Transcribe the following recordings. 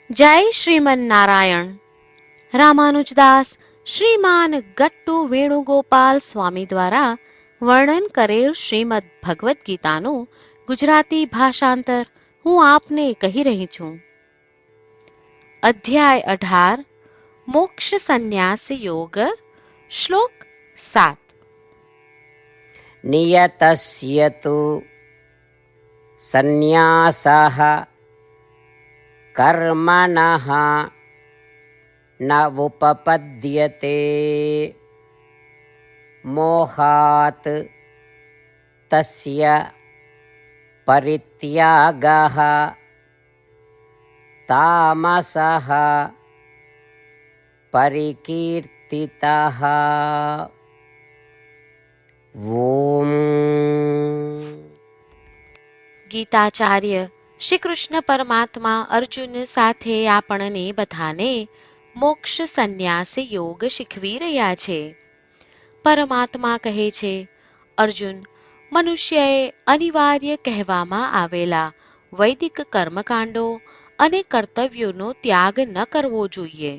જય શ્રીમન નારાયણ. રામાનુજદાસ શ્રીમાન ગટ્ટુ વેણુગોપાલ સ્વામી દ્વારા વર્ણન કરેલ શ્રીમદ ભગવદ્ ગીતાનું ગુજરાતી ભાષાંતર હું આપને કહી રહી છું. અધ્યાય 18 મોક્ષ સંન્યાસ યોગ. શ્લોક 7. નિયતસ્ય તુ સંન્યાસઃ કર્મણઃ ન ઉપપદ્યતે મોહાત તસ્ય પરિત્યાગઃ તામસઃ પરિકીર્તિતઃ. ઓમ. ગીતાચાર્ય શ્રી કૃષ્ણ પરમાત્મા અર્જુન સાથે આપણને બધાને મોક્ષ સંન્યાસ યોગ શીખવી રહ્યા છે. પરમાત્મા કહે છે, અર્જુન, મનુષ્યએ અનિવાર્ય કહેવામાં આવેલા વૈદિક કર્મકાંડો અને કર્તવ્યોનો ત્યાગ ન કરવો જોઈએ.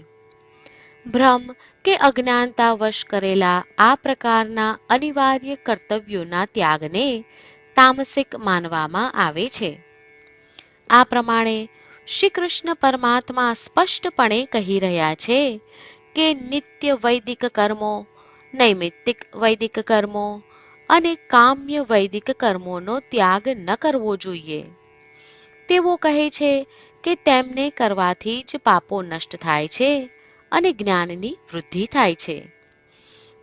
ભ્રમ કે અજ્ઞાનતાવશ કરેલા આ પ્રકારના અનિવાર્ય કર્તવ્યોના ત્યાગને તામસિક માનવામાં આવે છે. આ પ્રમાણે શ્રી કૃષ્ણ પરમાત્મા સ્પષ્ટપણે કહી રહ્યા છે કે નિત્ય વૈદિક કર્મો, નૈમિત્તિક વૈદિક કર્મો અને કામ્ય વૈદિક કર્મોનો ત્યાગ ન કરવો જોઈએ. તેઓ કહે છે કે તેમને કરવાથી જ પાપો નષ્ટ થાય છે અને જ્ઞાનની વૃદ્ધિ થાય છે.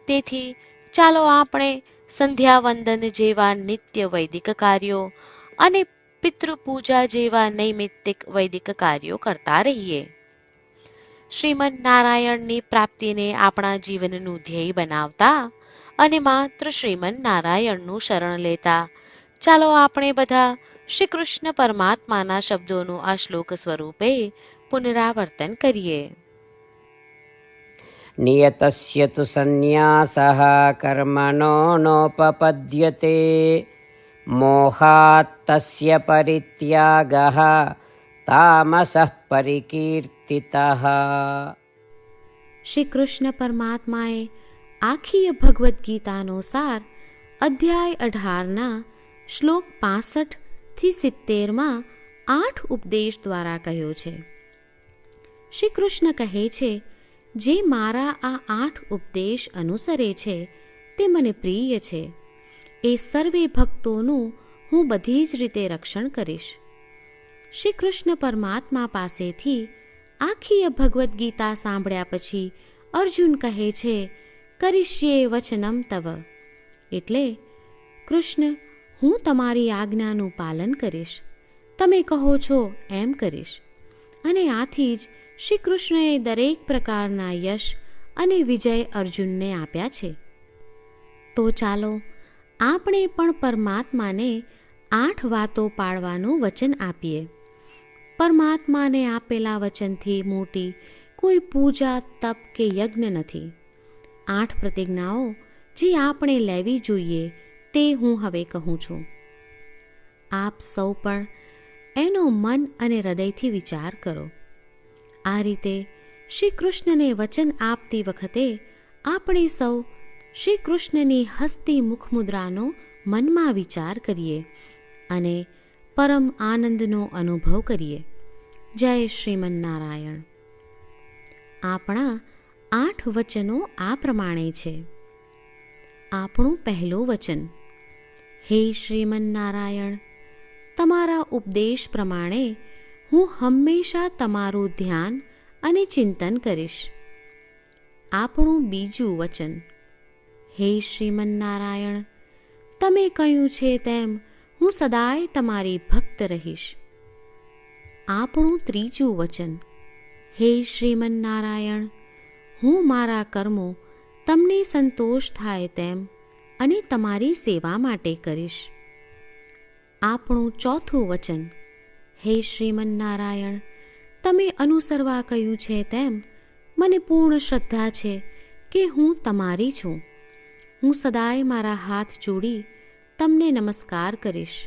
તેથી ચાલો આપણે સંધ્યાવંદન જેવા નિત્ય વૈદિક કાર્યો અને પિતૃપૂજા જેવા નૈમિત્તિક વૈદિક કાર્યો કરતા રહીએ. શ્રીમદ નારાયણની પ્રાપ્તિને આપણા જીવનનું ધ્યેય બનાવતા અને માત્ર શ્રીમદ નારાયણનું શરણ લેતા ચાલો આપણે બધા શ્રી કૃષ્ણ પરમાત્માના શબ્દોનું આ શ્લોક સ્વરૂપે પુનરાવર્તન કરીએ. નિયતસ્ય તુ સંન્યાસઃ કર્મણો નોપપદ્યતે મોહાત તસ્ય પરિત્યાગઃ તામસઃ પરિકીર્તિતઃ. શ્રી કૃષ્ણ પરમાત્માએ આખી ભગવદ્ ગીતાનો સાર અધ્યાય 18ના શ્લોક 65 થી 70માં 8 ઉપદેશ દ્વારા કહ્યો છે. શ્રી કૃષ્ણ કહે છે, જે મારા આ 8 ઉપદેશ અનુસરે છે તે મને પ્રિય છે. એ સર્વે ભક્તોનું હું બધી જ રીતે રક્ષણ કરીશ. શ્રી કૃષ્ણ પરમાત્મા પાસેથી આખી ભગવદ્ ગીતા સાંભળ્યા પછી અર્જુન કહે છે, કરિષ્યે વચનમ તવ. એટલે, કૃષ્ણ, હું તમારી આજ્ઞાનું પાલન કરીશ. તમે કહો છો એમ કરીશ. અને આથી જ શ્રી કૃષ્ણએ દરેક પ્રકારના યશ અને વિજય અર્જુનને આપ્યા છે. તો ચાલો આપણે પણ પરમાત્માને 8 વાતો પાળવાનું વચન આપીએ. પરમાત્માને આપેલા વચનથી મોટી કોઈ પૂજા, તપ કે યજ્ઞ નથી. 8 પ્રતિજ્ઞાઓ જે આપણે લેવી જોઈએ તે હું હવે કહું છું. આપ સૌ પણ એનો મન અને હૃદયથી વિચાર કરો. આ રીતે શ્રી કૃષ્ણને વચન આપતી વખતે આપણે સૌ શ્રી કૃષ્ણની હસતી મુખમુદ્રાનો મનમાં વિચાર કરીએ અને પરમ આનંદનો અનુભવ કરીએ. જય શ્રીમન નારાયણ. આપણા 8 વચનો આ પ્રમાણે છે. આપણું પહેલું વચન, હે શ્રીમન નારાયણ, તમારા ઉપદેશ પ્રમાણે હું હંમેશા તમારું ધ્યાન અને ચિંતન કરીશ. આપણું બીજું વચન, હે શ્રીમન નારાયણ, તમે કહ્યું છે તેમ હું સદાય તમારી ભક્ત રહીશ. આપણું ત્રીજું વચન, હે શ્રીમન નારાયણ, હું મારા કર્મો તમને સંતોષ થાય તેમ અને તમારી સેવા માટે કરીશ. આપણું ચોથું વચન, હે શ્રીમન નારાયણ, તમે અનુસરવા કહ્યું છે તેમ મને પૂર્ણ શ્રદ્ધા છે કે હું તમારી છું. હું સદાય મારા હાથ જોડી તમને નમસ્કાર કરીશ,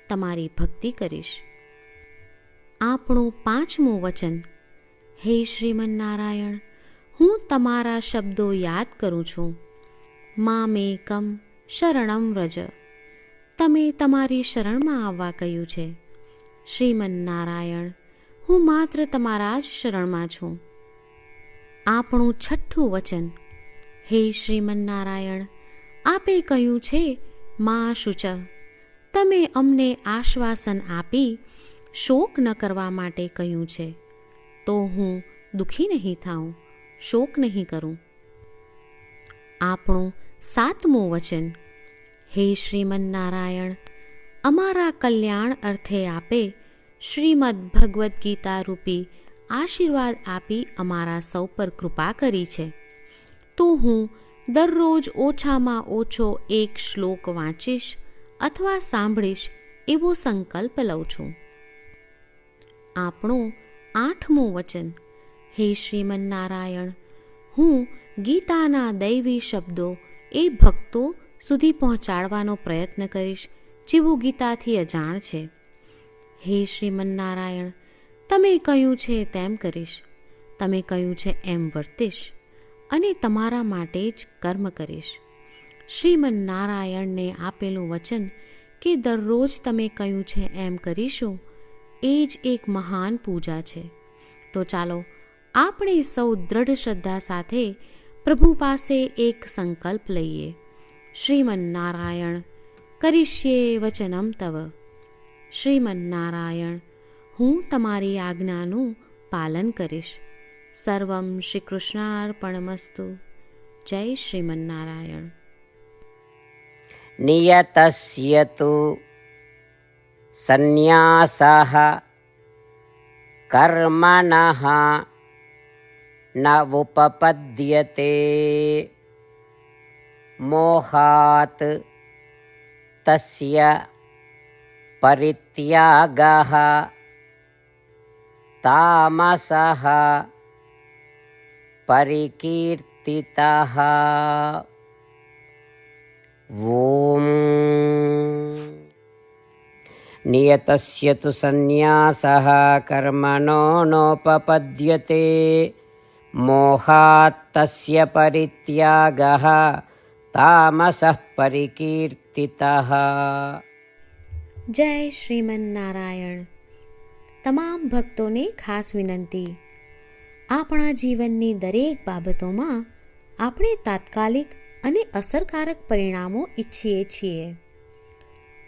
તમારી ભક્તિ કરીશ. આપણું પાંચમું વચન, હે શ્રીમન્નારાયણ, હું તમારા શબ્દો યાદ કરું છું. મામેકમ શરણમ વ્રજ. તમે તમારી શરણમાં આવવા કહ્યું છે. શ્રીમન્નારાયણ, હું માત્ર તમારા જ શરણમાં છું. આપણું છઠ્ઠું વચન. હે શ્રીમન્નારાયણ, આપે કહ્યું છે મા શુચ. તમે અમને આશ્વાસન આપી શોક ન કરવા માટે કહ્યું છે, તો હું દુઃખી નહીં થાઉં, શોક નહીં કરું. આપણું સાતમું વચન. હે શ્રીમન્નારાયણ, અમારા કલ્યાણ અર્થે આપે શ્રીમદ્ ભગવદ્ ગીતા રૂપી આશીર્વાદ આપી અમારા સૌ પર કૃપા કરી છે, તો હું દરરોજ ઓછામાં ઓછો એક શ્લોક વાંચીશ અથવા સાંભળીશ એવો સંકલ્પ લઉં છું. આપણું આઠમું વચન. હે શ્રીમન્નારાયણ, હું ગીતાના દૈવી શબ્દો એ ભક્તો સુધી પહોંચાડવાનો પ્રયત્ન કરીશ જેઓ ગીતાથી અજાણ છે. હે શ્રીમન્નારાયણ, તમે કહ્યું છે તેમ કરીશ, તમે કહ્યું છે એમ વર્તીશ અને તમારા માટે જ કર્મ કરીશ. શ્રીમન્નારાયણને આપેલું વચન કે દરરોજ તમે કહ્યું છે એમ કરીશું, એ જ એક મહાન પૂજા છે. તો ચાલો આપણે સૌ દ્રઢ શ્રદ્ધા સાથે પ્રભુ પાસે એક સંકલ્પ લઈએ. શ્રીમન્નારાયણ, કરીશ્યે વચનમ તવ. શ્રીમન્નારાયણ, હું તમારી આજ્ઞાનું પાલન કરીશ. સર્વમ શ્રી કૃષ્ણાર્પણમસ્તુ. જય શ્રીમન્નારાયણ. નિયતસ્ય તુ સંન્યાસઃ કર્મણઃ ન ઉપપદ્યતે મોહાત તસ્ય પરિત્યાગઃ તામસઃ પરિકીર્તિતઃ. ઓમ. નિયતસ્ય તુ સંન્યાસઃ કર્મણો નોપપદ્યતે મોહાત તસ્ય પરિત્યાગઃ તામસઃ પરિકીર્તિતઃ. જય શ્રીમન્નારાયણ. તમામ ભક્તોને ખાસ વિનંતી. આપણા જીવનની દરેક બાબતોમાં આપણે તાત્કાલિક અને અસરકારક પરિણામો ઈચ્છીએ છીએ.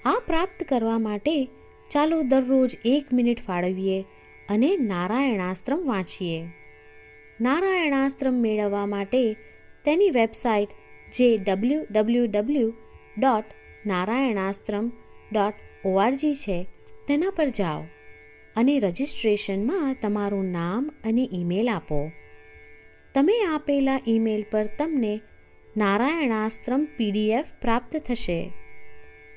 આ પ્રાપ્ત કરવા માટે ચાલો દરરોજ 1 મિનિટ ફાળવીએ અને નારાયણાસ્ત્રમ વાંચીએ. નારાયણાસ્ત્રમ મેળવવા માટે તેની વેબસાઇટ જે www.narayanaastram.org છે તેના પર જાઓ અને રજિસ્ટ્રેશનમાં તમારું નામ અને ઈમેલ આપો. તમે આપેલા ઈમેલ પર તમને નારાયણાસ્ત્રમ PDF પ્રાપ્ત થશે.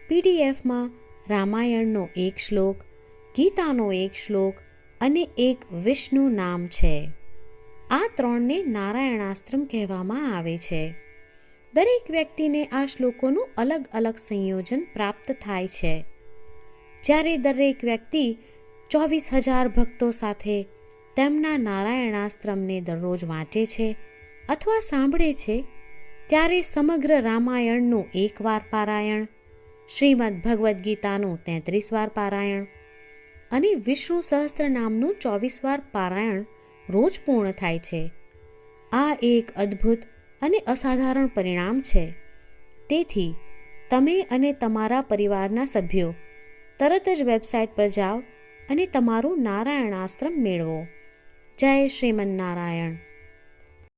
PDFમાં રામાયણનો 1 શ્લોક, ગીતાનો 1 શ્લોક અને એક વિષ્ણુ નામ છે. આ 3ને નારાયણાસ્ત્રમ કહેવામાં આવે છે. દરેક વ્યક્તિને આ શ્લોકોનું અલગ અલગ સંયોજન પ્રાપ્ત થાય છે. જ્યારે દરેક વ્યક્તિ 24,000 ભક્તો સાથે તેમના નારાયણાસ્ત્રમને દરરોજ વાંચે છે અથવા સાંભળે છે, ત્યારે સમગ્ર રામાયણનું 1 વાર પારાયણ, શ્રીમદ્ ભગવદ્ ગીતાનું 33 વાર પારાયણ અને વિષ્ણુ સહસ્ત્ર નામનું 24 વાર પારાયણ રોજ પૂર્ણ થાય છે. આ એક અદ્ભુત અને અસાધારણ પરિણામ છે. તેથી તમે અને તમારા પરિવારના સભ્યો તરત જ વેબસાઇટ પર જાઓ અને તમારું નારાયણાસ્ત્રમ મેળવો. જય શ્રીમન્નારાયણ.